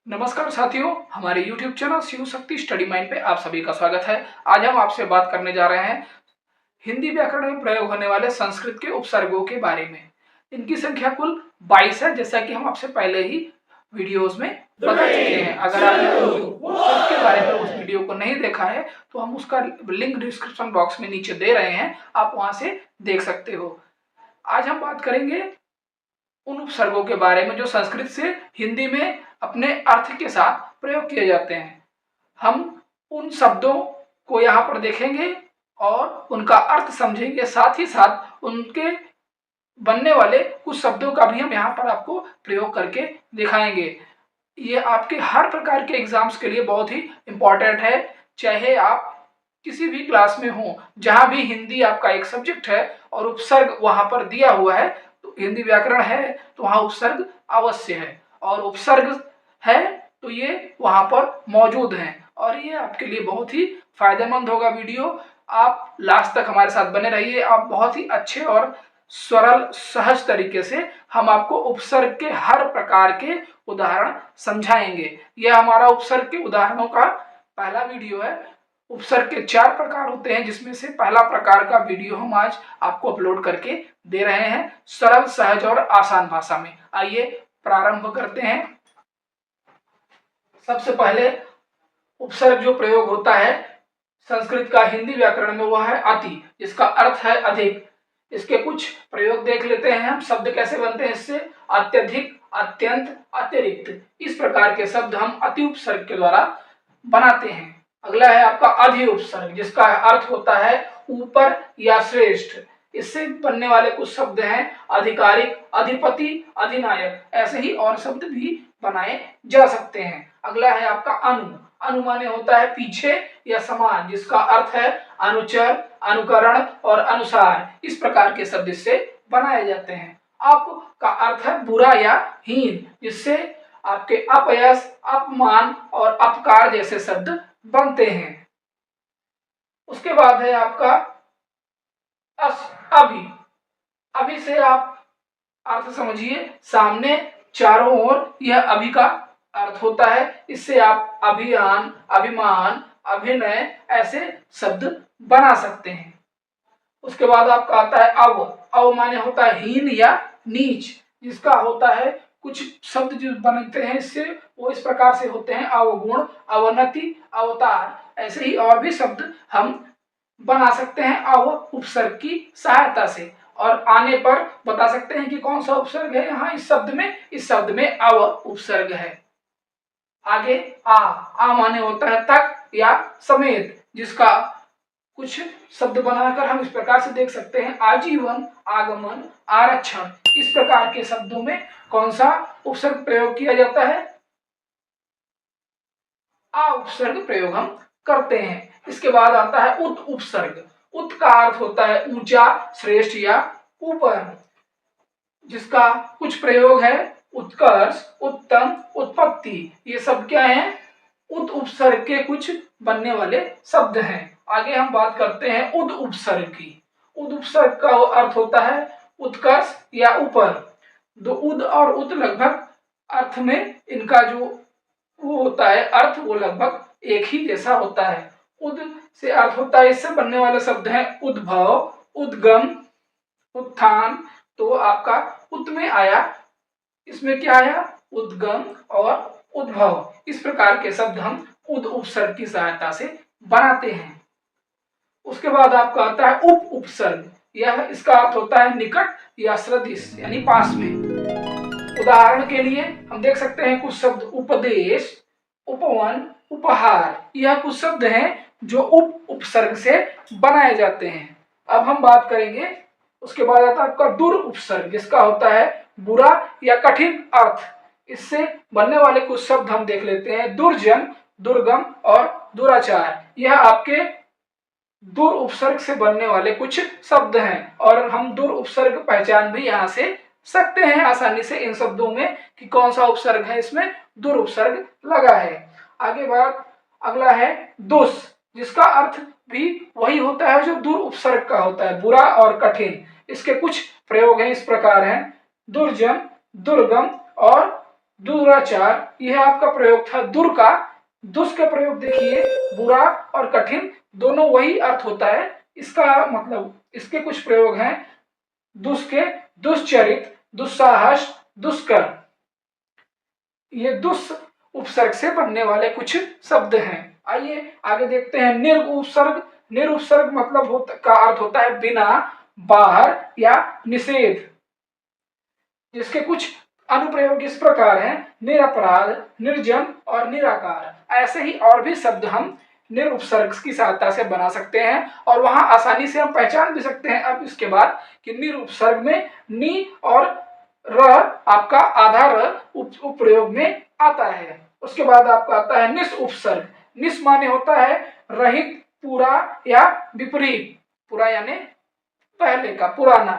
नमस्कार साथियों, हमारे YouTube channel Shiv Shakti study mind पे आप सभी का स्वागत है। आज हम आपसे बात करने जा रहे हैं हिंदी व्याकरण में प्रयोग होने वाले संस्कृत के उपसर्गों के बारे में। इनकी संख्या कुल 22 है, जैसा कि हम आपसे पहले ही वीडियोस में बता चुके हैं। अगर आपने उपसर्ग के बारे में उस वीडियो को नहीं देखा है तो हम उसका लिंक डिस्क्रिप्शन बॉक्स में नीचे दे रहे हैं, आप वहां से देख सकते हो। आज हम बात करेंगे उन उपसर्गों के बारे में जो संस्कृत से हिंदी में अपने अर्थ के साथ प्रयोग किए जाते हैं। हम उन शब्दों को यहाँ पर देखेंगे और उनका अर्थ समझेंगे, साथ ही साथ उनके बनने वाले कुछ शब्दों का भी हम यहाँ पर आपको प्रयोग करके दिखाएंगे। ये आपके हर प्रकार के एग्जाम्स के लिए बहुत ही इम्पोर्टेंट है, चाहे आप किसी भी क्लास में हो, जहाँ भी हिंदी आपका एक सब्जेक्ट है और उपसर्ग वहाँ पर दिया हुआ है, तो हिंदी व्याकरण है तो वहाँ उपसर्ग अवश्य है, और उपसर्ग है तो ये वहाँ पर मौजूद हैं, और ये आपके लिए बहुत ही फायदेमंद होगा वीडियो। आप लास्ट तक हमारे साथ बने रहिए। आप बहुत ही अच्छे और सरल सहज तरीके से हम आपको उपसर्ग के हर प्रकार के उदाहरण समझाएंगे। यह हमारा उपसर्ग के उदाहरणों का पहला वीडियो है। उपसर्ग के 4 प्रकार होते हैं, जिसमें से पहला प्रकार का वीडियो हम आज आपको अपलोड करके दे रहे हैं सरल, सहज और आसान भाषा में। आइए प्रारंभ करते हैं। सबसे पहले उपसर्ग जो प्रयोग होता है संस्कृत का हिंदी व्याकरण में, वह है अति, जिसका अर्थ है अधिक। इसके कुछ प्रयोग देख लेते हैं हम। शब्द कैसे बनते हैं इससे: अत्यधिक, अत्यंत, अतिरिक्त। इस प्रकार के शब्द हम अति उपसर्ग के द्वारा बनाते हैं। अगला है आपका अधि उपसर्ग, जिसका अर्थ होता है ऊपर या श्रेष्ठ। इससे बनने वाले कुछ शब्द हैं आधिकारिक, अधिपति, अधिनायक। ऐसे ही और शब्द भी बनाए जा सकते हैं। अगला है आपका अनु। अनु माने होता है पीछे या समान, जिसका अर्थ है अनुचर, अनुकरण और अनुसार। इस प्रकार के शब्द इससे बनाए जाते हैं। अप का अर्थ है बुरा या हीन, जिससे आपके अपयश, अपमान और अपकार जैसे शब्द बनते हैं। उसके बाद है आपका अभि। अभि से आप अर्थ समझिए सामने, चारों ओर, यह अभि का अर्थ होता है। इससे आप अभियान, अभिमान, अभिनय ऐसे शब्द बना सकते हैं। उसके बाद आपका आता है अव। अव माने होता है हीन या नीच, जिसका होता है कुछ शब्द जो बनते हैं इससे वो इस प्रकार से होते हैं: अवगुण, अवनति, अवतार। ऐसे ही और भी शब्द हम बना सकते हैं अव उपसर्ग की सहायता से, और आने पर बता सकते हैं कि कौन सा उपसर्ग है यहाँ इस शब्द में अव उपसर्ग है। आगे आ माने होता है तक या समेत, जिसका कुछ शब्द बनाकर हम इस प्रकार से देख सकते हैं: आजीवन, आगमन, आरक्षण। इस प्रकार के शब्दों में कौन सा उपसर्ग प्रयोग किया जाता है? आ उपसर्ग प्रयोग हम करते हैं। इसके बाद आता है उत उपसर्ग। उत का अर्थ होता है ऊंचा, श्रेष्ठ या ऊपर, जिसका कुछ प्रयोग है उत्कर्ष, उत्तम, उत्पत्ति। ये सब क्या है? उत उपसर्ग के कुछ बनने वाले शब्द हैं। आगे हम बात करते हैं उद उपसर्ग की। उद उपसर्ग का अर्थ होता है उत्कर्ष या ऊपर। दो उद और उत लगभग अर्थ में इनका जो वो होता है अर्थ, वो लगभग एक ही जैसा होता है। उद से अर्थ होता है, इससे बनने वाले शब्द हैं उद्भव, उद्गम, उत्थान। तो आपका उत में आया, इसमें क्या आया? उद्गम और उद्भव। इस प्रकार के शब्द हम उद उपसर्ग की सहायता से बनाते हैं। उसके बाद आपका आता है उप उपसर्ग। यह इसका अर्थ होता है निकट या सदृश, यानी पास में। उदाहरण के लिए हम देख सकते हैं कुछ शब्द: उपदेश, उपवन, उपहार। यह कुछ शब्द हैं जो उप उपसर्ग से बनाए जाते हैं। अब हम बात करेंगे, उसके बाद आता है आपका दुर उपसर्ग, जिसका होता है बुरा या कठिन अर्थ। इससे बनने वाले कुछ शब्द हम देख लेते हैं: दुर्जन, दुर्गम और दुराचार। यह आपके दुर उपसर्ग से बनने वाले कुछ शब्द हैं, और हम दुर उपसर्ग पहचान भी यहाँ से सकते हैं आसानी से इन शब्दों में कि कौन सा उपसर्ग है इसमें दुर उपसर्ग लगा है। आगे बात अगला है दुस, जिसका अर्थ भी वही होता है जो दुर उपसर्ग का होता है, बुरा और कठिन। इसके कुछ प्रयोग हैं, इस प्रकार हैं: दुर्जन, दुर्गम और दुराचार, यह आपका प्रयोग था दुर का। दुष् का प्रयोग देखिए, बुरा और कठिन दोनों वही अर्थ होता है। इसका मतलब इसके कुछ प्रयोग हैं, दुष्के, दुश्चरित, दुस्साहस, दुष्कर। ये दुस उपसर्ग से बनने वाले कुछ शब्द हैं। आइए आगे देखते हैं निरुपसर्ग। निरुपसर्ग मतलब का अर्थ होता है बिना, बाहर या निषेध। जिसके कुछ अनुप्रयोग इस प्रकार हैं, निरपराध, निर्जन और निराकार। ऐसे ही और भी शब्द हम निरुपसर्ग की सहायता से बना सकते हैं और वहां आसानी से हम पहचान भी सकते हैं अब इसके बाद कि निरुपसर्ग में नी और र आपका आधा र उपप्रयोग में आता है। उसके बाद आपका आता है निस उपसर्ग। निस माने होता है रहित, पूरा या विपरीत। पूरा यानी पहले का, पुराना।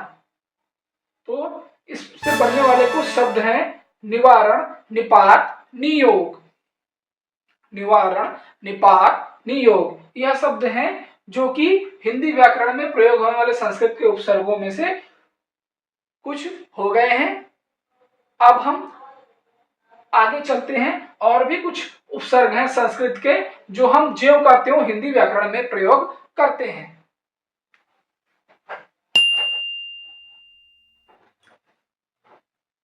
तो इससे बनने वाले कुछ शब्द हैं निवारण, निपात, नियोग। निवारण, निपात, नियोग यह शब्द हैं जो कि हिंदी व्याकरण में प्रयोग होने वाले संस्कृत के उपसर्गों में से कुछ हो गए हैं। अब हम आगे चलते हैं, और भी कुछ उपसर्ग हैं संस्कृत के जो हम ज्यों का त्यों हिंदी व्याकरण में प्रयोग करते हैं।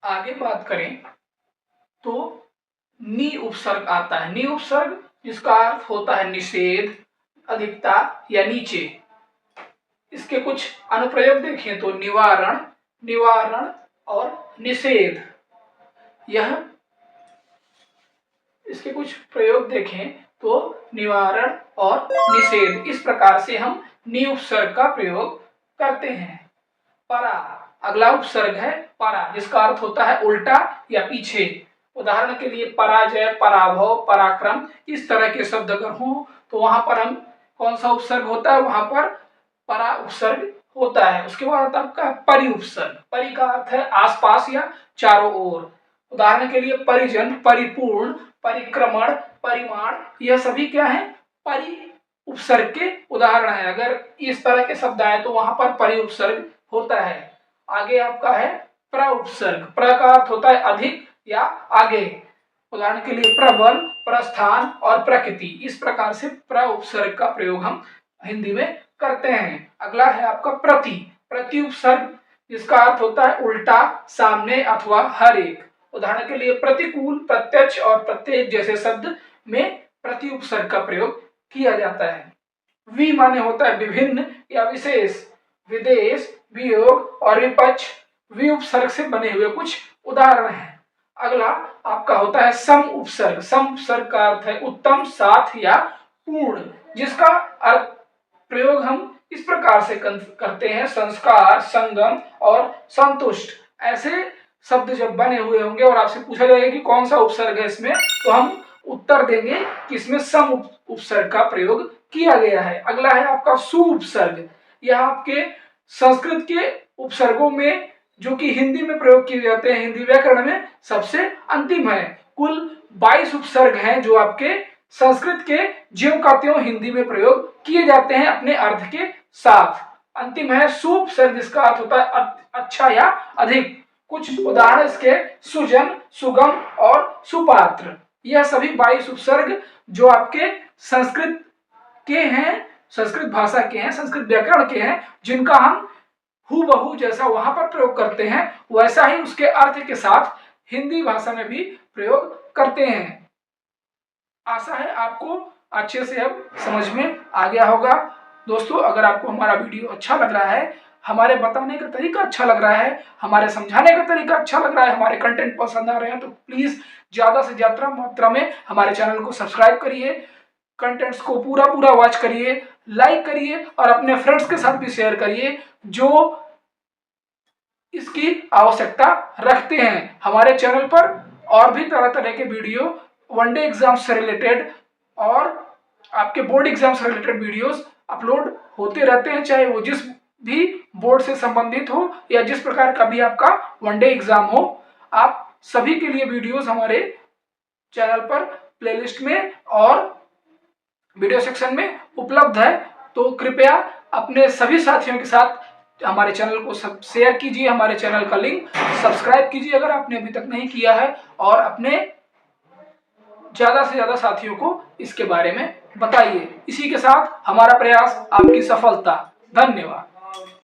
आगे बात करें तो नी उपसर्ग आता है। नी उपसर्ग जिसका अर्थ होता है निषेध, अधिकता या नीचे। इसके कुछ अनुप्रयोग देखें तो निवारण, निवारण और निषेध। यह इसके कुछ प्रयोग देखें तो निवारण और निषेध, इस प्रकार से हम नी उपसर्ग का प्रयोग करते हैं। परा, अगला उपसर्ग है परा, जिसका अर्थ होता है उल्टा या पीछे। उदाहरण के लिए पराजय, पराभव, पराक्रम, इस तरह के शब्द अगर हो तो वहां पर हम कौन सा उपसर्ग होता है, वहां पर परा उपसर्ग होता है। उसके बाद आपका परि उपसर्ग। परि का अर्थ है आसपास या चारों ओर। उदाहरण के लिए परिजन, परिपूर्ण, परिक्रमण, परिमाण, यह सभी क्या है, परि उपसर्ग के उदाहरण है। अगर इस तरह के शब्द आए तो वहां पर परि उपसर्ग होता है। आगे आपका है प्र उपसर्ग। प्र का अर्थ होता है अधिक या आगे। उदाहरण के लिए प्रबल, प्रस्थान और प्रकृति, इस प्रकार से प्र उपसर्ग का प्रयोग हम हिंदी में करते हैं। अगला है आपका प्रति। प्रति उपसर्ग जिसका अर्थ होता है उल्टा, सामने अथवा हर एक। उदाहरण के लिए प्रतिकूल, प्रत्यक्ष और प्रत्येक जैसे शब्द में प्रति उपसर्ग का प्रयोग किया जाता है। वि माने होता है विभिन्न या विशेष। विदेश, वियोग और विपक्ष वि उपसर्ग से बने हुए कुछ उदाहरण हैं। अगला आपका होता है सम उपसर्ग। सम उपसर्ग का अर्थ है उत्तम, साथ या पूर्ण, जिसका अर्थ प्रयोग हम इस प्रकार से करते हैं संस्कार, संगम और संतुष्ट। ऐसे शब्द जब बने हुए होंगे और आपसे पूछा जाएगा कि कौन सा उपसर्ग है इसमें, तो हम उत्तर देंगे कि इसमें सम उपसर्ग का प्रयोग किया गया है। अगला है आपका सु उपसर्ग। यह आपके संस्कृत के उपसर्गों में जो कि हिंदी में प्रयोग किए जाते हैं, हिंदी व्याकरण में सबसे अंतिम है। कुल 22 उपसर्ग हैं जो आपके संस्कृत के ज्यों का त्यों हिंदी में प्रयोग किए जाते हैं अपने अर्थ के साथ। अंतिम है सु उपसर्ग, जिसका अर्थ होता है अच्छा या अधिक। कुछ उदाहरण इसके सुजन, सुगम और सुपात्र। यह सभी 22 उपसर्ग जो आपके संस्कृत के हैं, संस्कृत भाषा के हैं, संस्कृत व्याकरण के हैं, जिनका हम हूबहू जैसा वहां पर प्रयोग करते हैं वैसा ही उसके अर्थ के साथ हिंदी भाषा में भी प्रयोग करते हैं। आशा है आपको अच्छे से अब समझ में आ गया होगा। दोस्तों, अगर आपको हमारा वीडियो अच्छा लग रहा है, हमारे बताने का तरीका अच्छा लग रहा है, हमारे समझाने का तरीका अच्छा लग रहा है, हमारे कंटेंट पसंद आ रहे हैं, तो प्लीज ज्यादा से ज्यादा मात्रा में हमारे चैनल को सब्सक्राइब करिए, कंटेंट्स को पूरा वॉच करिए, लाइक करिए और अपने फ्रेंड्स के साथ भी शेयर करिए जो इसकी आवश्यकता रखते हैं। हमारे चैनल पर और भी तरह तरह के वीडियो वनडे एग्जाम से रिलेटेड और आपके बोर्ड एग्जाम से रिलेटेड वीडियोस अपलोड होते रहते हैं, चाहे वो जिस भी बोर्ड से संबंधित हो या जिस प्रकार का भी आपका वनडे एग्जाम हो। आप सभी के लिए वीडियोस हमारे चैनल पर प्लेलिस्ट में और वीडियो सेक्शन में उपलब्ध है, तो कृपया अपने सभी साथियों के साथ हमारे चैनल को सब शेयर कीजिए, हमारे चैनल का लिंक सब्सक्राइब कीजिए अगर आपने अभी तक नहीं किया है, और अपने ज़्यादा से ज़्यादा साथियों को इसके बारे में बताइए। इसी के साथ हमारा प्रयास आपकी सफलता। धन्यवाद।